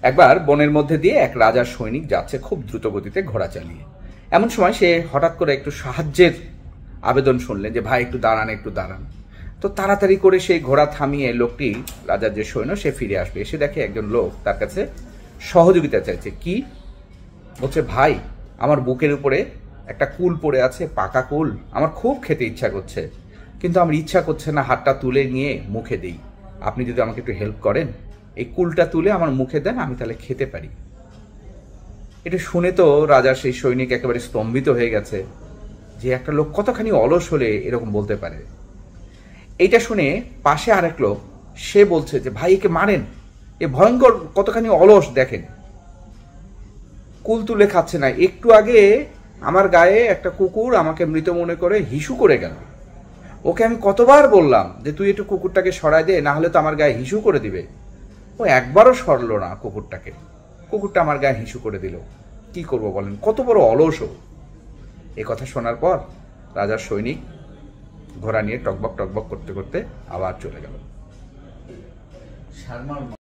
একবার বনের মধ্যে দিয়ে এক রাজার সৈনিক যাচ্ছে খুব দ্রুত গতিতে ঘোড়া চালিয়ে। এমন সময় সে হঠাৎ করে একটু সাহায্যের আবেদন শুনলেন যে ভাই একটু দাঁড়ান, একটু দাঁড়ান। তো তাড়াতাড়ি করে সেই ঘোড়া থামিয়ে লোকটি, রাজার যে সৈন্য, সে ফিরে আসবে। এসে দেখে একজন লোক তার কাছে সহযোগিতা চাইছে। কি বলছে, ভাই আমার বুকের উপরে একটা কুল পড়ে আছে, পাকা কুল, আমার খুব খেতে ইচ্ছা করছে, কিন্তু আমার ইচ্ছা করছে না হাতটা তুলে নিয়ে মুখে দিই। আপনি যদি আমাকে একটু হেল্প করেন, এই কুলটা তুলে আমার মুখে দেন, আমি তাহলে খেতে পারি। এটা শুনে তো রাজার সেই সৈনিক একেবারে স্তম্ভিত হয়ে গেছে যে একটা লোক কতখানি অলস হলে এরকম বলতে পারে। এইটা শুনে পাশে আরেক লোক, সে বলছে যে ভাই একে মারেন, এ ভয়ঙ্কর কতখানি অলস, দেখেন কুল তুলে খাচ্ছে না, একটু আগে আমার গায়ে একটা কুকুর আমাকে মৃত মনে করে হিসু করে গেল, ওকে আমি কতবার বললাম যে তুই একটু কুকুরটাকে সরাই দে, না হলে তো আমার গায়ে হিসু করে দিবে। ও একবারও সরলো না কুকুরটাকে, কুকুরটা আমার গায়ে হিসু করে দিল। কি করব বলেন, কত বড় অলস ও। এ কথা শোনার পর রাজার সৈনিক ঘোড়া নিয়ে টকবক টকবক করতে করতে আবার চলে গেল।